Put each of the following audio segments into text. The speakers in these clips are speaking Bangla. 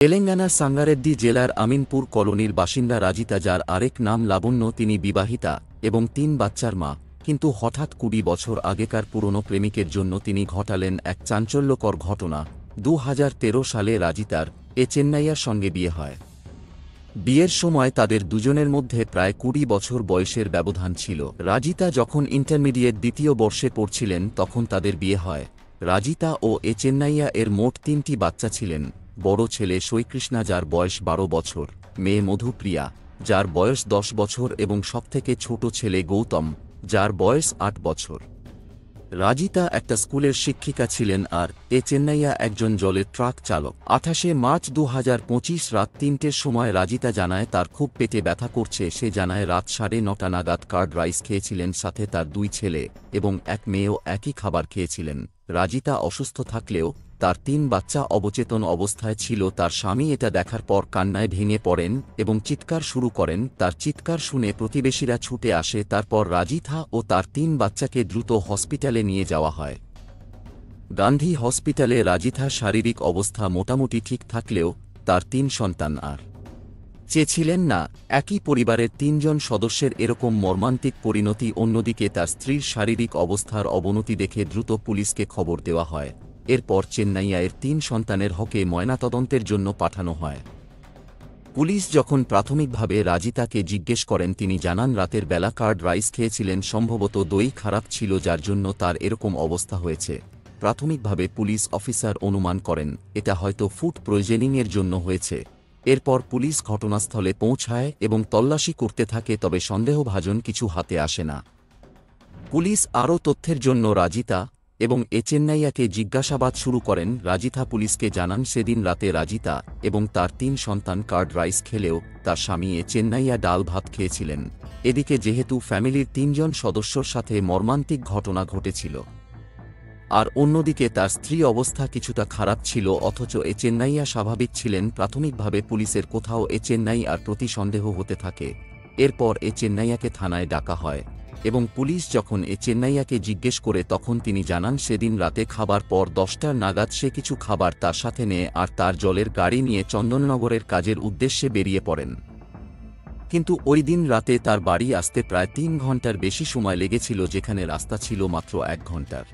তেলেঙ্গানার সাঙ্গারেড্ডি জেলার আমিনপুর কলোনির বাসিন্দা রাজিতা, যার আরেক নাম লাবণ্য, তিনি বিবাহিতা এবং ৩ বাচ্চার মা। কিন্তু হঠাৎ ২০ বছর আগেকার পুরনো প্রেমিকের জন্য তিনি ঘটালেন এক চাঞ্চল্যকর ঘটনা। ২০১৩ সালে রাজিতার চেন্নাইয়ার সঙ্গে বিয়ে হয়। বিয়ের সময় তাদের দুজনের মধ্যে প্রায় ২০ বছর বয়সের ব্যবধান ছিল। রাজিতা যখন ইন্টারমিডিয়েট দ্বিতীয় বর্ষে পড়ছিলেন তখন তাদের বিয়ে হয়। রাজিতা ও চেন্নাইয়া এর মোট ৩টি বাচ্চা ছিলেন। বড় ছেলে সৈকৃষ্ণা, যার বয়স ১২ বছর, মেয়ে মধুপ্রিয়া, যার বয়স ১০ বছর এবং সবথেকে ছোট ছেলে গৌতম, যার বয়স ৮ বছর। রাজিতা একটা স্কুলের শিক্ষিকা ছিলেন আর চেন্নাইয়া একজন জলের ট্রাক চালক। ২৮শে মার্চ ২০২৫ রাত ৩টের সময় রাজিতা জানায় তার খুব পেটে ব্যথা করছে। সে জানায় রাত ৯:৩০ নাগাদ কার্ড রাইস খেয়েছিলেন, সাথে তার ২ ছেলে এবং এক মেয়েও একই খাবার খেয়েছিলেন। রাজিতা অসুস্থ থাকলেও তার ৩ বাচ্চা অবচেতন অবস্থায় ছিল। তার স্বামী এটা দেখার পর কান্নায় ভেঙে পড়েন এবং চিৎকার শুরু করেন। তার চিৎকার শুনে প্রতিবেশীরা ছুটে আসে। তারপর রাজিতা ও তার ৩ বাচ্চাকে দ্রুত হসপিটালে নিয়ে যাওয়া হয়। গান্ধী হসপিটালে রাজিতার শারীরিক অবস্থা মোটামুটি ঠিক থাকলেও তার ৩ সন্তান আর চেয়েছিলেন না একই পরিবারের ৩ জন সদস্যের এরকম মর্মান্তিক পরিণতি। অন্যদিকে তার স্ত্রীর শারীরিক অবস্থার অবনতি দেখে দ্রুত পুলিশকে খবর দেওয়া হয়। এরপর চেন্নাইয়ের ৩ সন্তানের হকে ময়নাতদন্তের জন্য পাঠানো হয়। পুলিশ যখন প্রাথমিকভাবে রাজিতাকে জিজ্ঞেস করেন, তিনি জানান রাতের বেলা কার্ড রাইস খেয়েছিলেন, সম্ভবত দই খারাপ ছিল যার জন্য তার এরকম অবস্থা হয়েছে। প্রাথমিকভাবে পুলিশ অফিসার অনুমান করেন এটা হয়তো ফুড পয়জনিংয়ের জন্য হয়েছে। এরপর পুলিশ ঘটনাস্থলে পৌঁছায় এবং তল্লাশি করতে থাকে, তবে সন্দেহভাজন কিছু হাতে আসে না। পুলিশ আরও তথ্যের জন্য রাজিতা এবং চেন্নাইয়াকে জিজ্ঞাসাবাদ শুরু করেন। রাজিতা পুলিশকে জানান সেদিন রাতে রাজিতা এবং তার ৩ সন্তান কার্ড রাইস খেলেও তার স্বামী চেন্নাইয়া ডাল ভাত খেয়েছিলেন। এদিকে যেহেতু ফ্যামিলির ৩ জন সদস্যর সাথে মর্মান্তিক ঘটনা ঘটেছিল আর অন্যদিকে তার স্ত্রী অবস্থা কিছুটা খারাপ ছিল, অথচ চেন্নাইয়া স্বাভাবিক ছিলেন, প্রাথমিকভাবে পুলিশের কোথাও চেন্নাই আর প্রতি সন্দেহ হতে থাকে। এরপর চেন্নাইয়াকে থানায় ডাকা হয় এবং পুলিশ যখন চেন্নাইয়াকে জিজ্ঞেস করে তখন তিনি জানান সেদিন রাতে খাবার পর ১০টা নাগাদ সে কিছু খাবার তার সাথে নেয় আর তার জলের গাড়ি নিয়ে চন্দননগরের কাজের উদ্দেশ্যে বেরিয়ে পড়েন। কিন্তু ওই দিন রাতে তার বাড়ি আসতে প্রায় ৩ ঘণ্টার বেশি সময় লেগেছিল, যেখানে রাস্তা ছিল মাত্র ১ ঘণ্টার।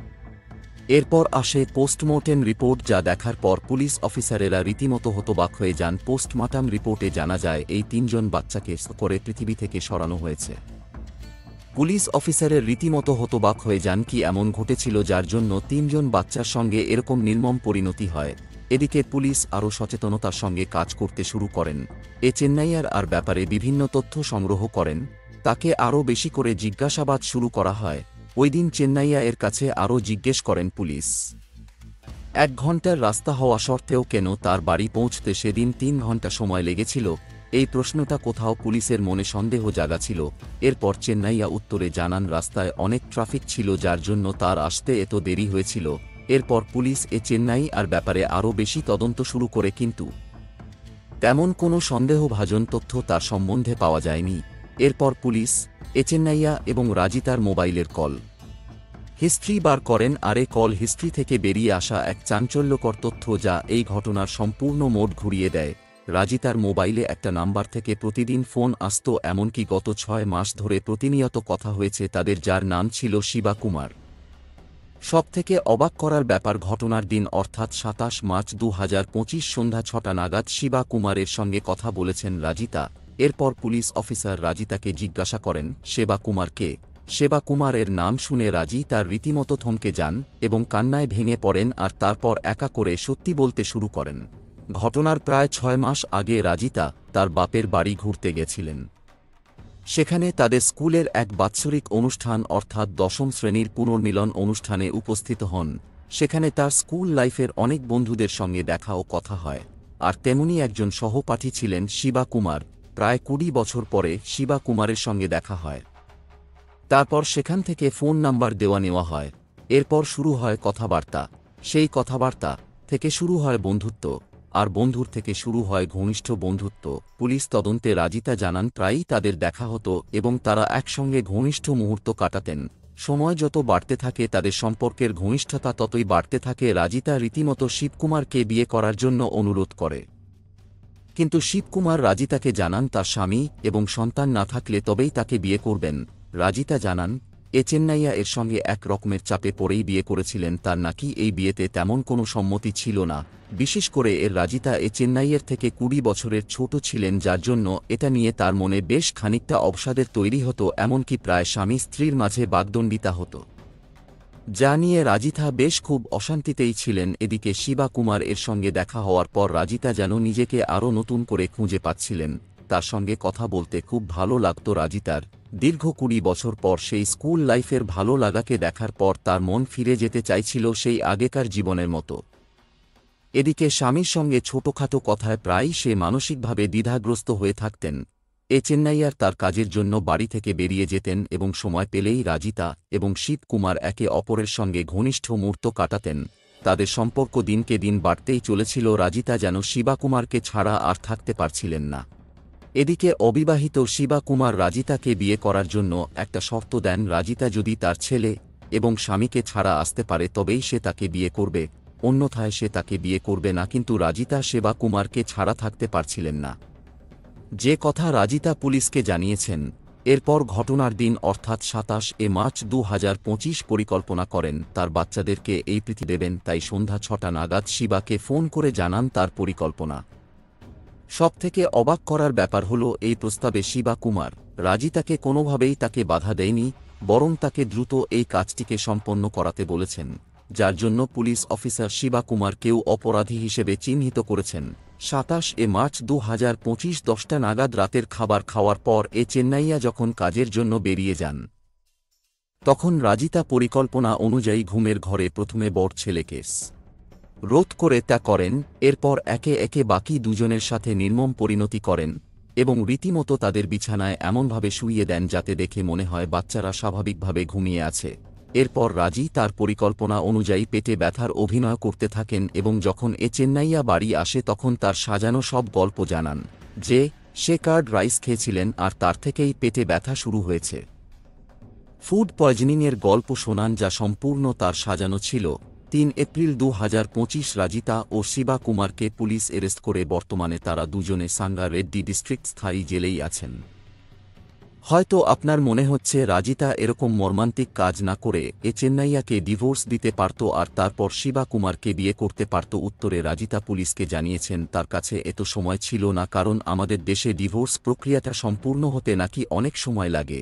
এরপর আসে পোস্টমর্টেম রিপোর্ট, যা দেখার পর পুলিশ অফিসারেরা রীতিমতো হতবাক হয়ে যান। পোস্টমর্টেম রিপোর্টে জানা যায় এই ৩ জন বাচ্চাকে করে পৃথিবী থেকে সরানো হয়েছে। পুলিশ অফিসারের রীতিমতো হতবাক হয়ে যান, কি এমন ঘটেছিল যার জন্য ৩ জন বাচ্চার সঙ্গে এরকম নির্মম পরিণতি হয়। এদিকে পুলিশ আরও সচেতনতার সঙ্গে কাজ করতে শুরু করেন। চেন্নাইয়ার আর ব্যাপারে বিভিন্ন তথ্য সংগ্রহ করেন, তাকে আরও বেশি করে জিজ্ঞাসাবাদ শুরু করা হয়। ওই দিন চেন্নাইয়া এর কাছে আরও জিজ্ঞেস করেন পুলিশ। ১ ঘণ্টার রাস্তা হওয়া সত্ত্বেও কেন তার বাড়ি পৌঁছতে সেদিন ৩ ঘণ্টা সময় লেগেছিল, এই প্রশ্নটা কোথাও পুলিশের মনে সন্দেহ জাগাছিল। এরপর চেন্নাইয়া উত্তরে জানান রাস্তায় অনেক ট্রাফিক ছিল যার জন্য তার আসতে এত দেরি হয়েছিল। এরপর পুলিশ চেন্নাই আর ব্যাপারে আরও বেশি তদন্ত শুরু করে, কিন্তু তেমন কোনো সন্দেহভাজন তথ্য তার সম্বন্ধে পাওয়া যায়নি। এরপর পুলিশ চেন্নাইয়া এবং রাজিতার মোবাইলের কল হিস্ট্রি বার করেন আর কল হিস্ট্রি থেকে বেরিয়ে আসা এক চাঞ্চল্যকর তথ্য যা এই ঘটনার সম্পূর্ণ মোড় ঘুরিয়ে দেয়। রাজিতার মোবাইলে একটা নাম্বার থেকে প্রতিদিন ফোন আসত, এমনকি গত ৬ মাস ধরে প্রতিনিয়ত কথা হয়েছে তাদের, যার নাম ছিল শিবা কুমার। সবথেকে অবাক করার ব্যাপার, ঘটনার দিন অর্থাৎ ২৭ মার্চ ২০২৫ সন্ধ্যা ৬টা নাগাদ শিবা কুমারের সঙ্গে কথা বলেছেন রাজিতা। এরপর পুলিশ অফিসার রাজিতাকে জিজ্ঞাসা করেন সেবা কুমারকে। সেবা কুমারের নাম শুনে তার রীতিমতো থমকে যান এবং কান্নায় ভেঙে পড়েন আর তারপর একা করে সত্যি বলতে শুরু করেন। ঘটনার প্রায় ৬ মাস আগে রাজিতা তার বাপের বাড়ি ঘুরতে গেছিলেন। সেখানে তাদের স্কুলের এক বাৎসরিক অনুষ্ঠান অর্থাৎ ১০ম শ্রেণীর পুনর্মিলন অনুষ্ঠানে উপস্থিত হন। সেখানে তার স্কুল লাইফের অনেক বন্ধুদের সঙ্গে দেখা ও কথা হয়, আর তেমনি একজন সহপাঠী ছিলেন শিবা কুমার। প্রায় ২০ বছর পরে শিবা কুমারের সঙ্গে দেখা হয়। তারপর সেখান থেকে ফোন নাম্বার দেওয়া নেওয়া হয়। এরপর শুরু হয় কথাবার্তা। সেই কথাবার্তা থেকে শুরু হয় বন্ধুত্ব, আর বন্ধুর থেকে শুরু হয় ঘনিষ্ঠ বন্ধুত্ব। পুলিশ তদন্তে রাজিতা জানান প্রায়ই তাদের দেখা হতো এবং তারা একসঙ্গে ঘনিষ্ঠ মুহূর্ত কাটাতেন। সময় যত বাড়তে থাকে তাদের সম্পর্কের ঘনিষ্ঠতা ততই বাড়তে থাকে। রাজিতা রীতিমতো শিবকুমারকে বিয়ে করার জন্য অনুরোধ করে। কিন্তু শিবকুমার রাজিতাকে জানান তার স্বামী এবং সন্তান না থাকলে তবেই তাকে বিয়ে করবেন। রাজিতা জানান চেন্নাইয়া এর সঙ্গে এক রকমের চাপে পড়েই বিয়ে করেছিলেন, তার নাকি এই বিয়েতে তেমন কোনো সম্মতি ছিল না। বিশেষ করে রাজিতা চেন্নাইয়ের থেকে ২০ বছরের ছোট ছিলেন, যার জন্য এটা নিয়ে তার মনে বেশ খানিকটা অবসাদের তৈরি হতো, এমনকি প্রায় স্বামী স্ত্রীর মাঝে বাগদণ্ডিতা হতো, যা নিয়ে রাজিতা বেশ খুব অশান্তিতেই ছিলেন। এদিকে শিবা কুমার এর সঙ্গে দেখা হওয়ার পর রাজিতা যেন নিজেকে আরও নতুন করে খুঁজে পাচ্ছিলেন। তার সঙ্গে কথা বলতে খুব ভালো লাগত রাজিতার। দীর্ঘ ২০ বছর পর সেই স্কুল লাইফের ভালো লাগাকে দেখার পর তার মন ফিরে যেতে চাইছিল সেই আগেকার জীবনের মতো। এদিকে স্বামীর সঙ্গে ছোটখাটো কথায় প্রায়ই সে মানসিকভাবে দ্বিধাগ্রস্ত হয়ে থাকতেন। চেন্নাইয়ার তার কাজের জন্য বাড়ি থেকে বেরিয়ে যেতেন এবং সময় পেলেই রাজিতা এবং শিবকুমার একে অপরের সঙ্গে ঘনিষ্ঠ মুহূর্ত কাটাতেন। তাদের সম্পর্ক দিনকে দিন বাড়তেই চলেছিল। রাজিতা যেন শিবাকুমারকে ছাড়া আর থাকতে পারছিলেন না। এদিকে অবিবাহিত শিবাকুমার রাজিতাকে বিয়ে করার জন্য একটা শর্ত দেন। রাজিতা যদি তার ছেলে এবং স্বামীকে ছাড়া আসতে পারে তবেই সে তাকে বিয়ে করবে, অন্যথায় সে তাকে বিয়ে করবে না। কিন্তু রাজিতা শিবাকুমারকে ছাড়া থাকতে পারছিলেন না, যে কথা রাজিতা পুলিশকে জানিয়েছেন। এরপর ঘটনার দিন অর্থাৎ ২৭ মার্চ ২০২৫ পরিকল্পনা করেন তার বাচ্চাদেরকে এই পৃথিবী দেবেন। তাই সন্ধ্যা ৬টা নাগাদ শিবাকে ফোন করে জানান তার পরিকল্পনা। সবথেকে অবাক করার ব্যাপার হল এই প্রস্তাবে শিবা কুমার রাজিতাকে কোনোভাবেই তাকে বাধা দেয়নি, বরং তাকে দ্রুত এই কাজটিকে সম্পন্ন করাতে বলেছেন, যার জন্য পুলিশ অফিসার শিবা কুমারকেও অপরাধী হিসেবে চিহ্নিত করেছেন। ২৭ মার্চ ২০২৫ ১০টা নাগাদ রাতের খাবার খাওয়ার পর চেন্নাইয়া যখন কাজের জন্য বেরিয়ে যান, তখন রাজিতা পরিকল্পনা অনুযায়ী ঘুমের ঘরে প্রথমে বড় ছেলেকে রোধ করে তা করেন। এরপর একে একে বাকি দুজনের সাথে নির্মম পরিণতি করেন এবং রীতিমতো তাদের বিছানায় এমনভাবে শুইয়ে দেন যাতে দেখে মনে হয় বাচ্চারা স্বাভাবিকভাবে ঘুমিয়ে আছে। এরপর রাজি তার পরিকল্পনা অনুযায়ী পেটে ব্যথার অভিনয় করতে থাকেন এবং যখন চেন্নাইয়া বাড়ি আসে তখন তার সাজানো সব গল্প জানান যে সে কার্ড রাইস খেয়েছিলেন আর তার থেকেই পেটে ব্যথা শুরু হয়েছে। ফুড পয়জনিংয়ের গল্প শোনান, যা সম্পূর্ণ তার সাজানো ছিল। ৩ এপ্রিল ২০২৫ রাজিতা ও শিবা কুমারকে পুলিশ অ্যারেস্ট করে বর্তমানে তারা দুজনে সাঙ্গা রেড্ডি ডিস্ট্রিক্ট স্থায়ী জেলেই আছেন। হয়তো আপনার মনে হচ্ছে রাজিতা এরকম মর্মান্তিক কাজ না করে চেন্নাইয়াকে ডিভোর্স দিতে পারত আর তারপর শিবা কুমারকে বিয়ে করতে পারত। উত্তরে রাজিতা পুলিশকে জানিয়েছেন তার কাছে এত সময় ছিল না, কারণ আমাদের দেশে ডিভোর্স প্রক্রিয়াটা সম্পূর্ণ হতে নাকি অনেক সময় লাগে।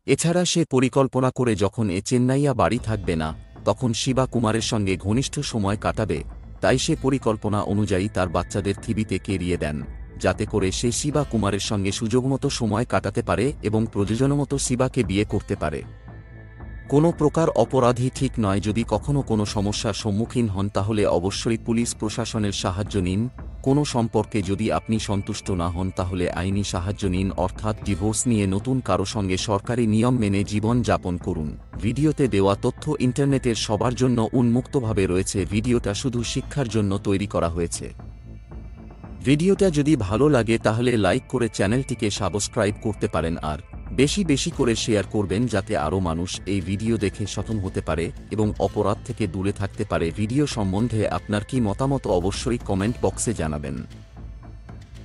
এছাড়া সে পরিকল্পনা করে যখন চেন্নাইয়া বাড়ি থাকবে না তখন শিবা কুমারের সঙ্গে ঘনিষ্ঠ সময় কাটাবে, তাই সে পরিকল্পনা অনুযায়ী তার বাচ্চাদের থিবিতে কেরিয়ে দেন, যাতে করে সে শিবা কুমারের সঙ্গে সুযোগমতো সময় কাটাতে পারে এবং প্রয়োজনমতো শিবাকে বিয়ে করতে পারে। কোনো প্রকার অপরাধী ঠিক নয়। যদি কখনো কোনো সমস্যার সম্মুখীন হন তাহলে অবশ্যই পুলিশ প্রশাসনের সাহায্য নিন। কোনো সম্পর্কে যদি আপনি সন্তুষ্ট না হন তাহলে আইনি সাহায্য নিন, অর্থাৎ ডিভোর্স নিয়ে নতুন কারো সঙ্গে সরকারি নিয়ম মেনে জীবন যাপন করুন। ভিডিওতে দেওয়া তথ্য ইন্টারনেটের সবার জন্য উন্মুক্তভাবে রয়েছে। ভিডিওটা শুধু শিক্ষার জন্য তৈরি করা হয়েছে। ভিডিওটা যদি ভালো লাগে তাহলে লাইক করে চ্যানেলটিকে সাবস্ক্রাইব করতে পারেন আর বেশি বেশি করে শেয়ার করবেন, যাতে আরও মানুষ এই ভিডিও দেখে সচেতন হতে পারে এবং অপরাধ থেকে দূরে থাকতে পারে। ভিডিও সম্বন্ধে আপনার কি মতামত অবশ্যই কমেন্ট বক্সে জানাবেন।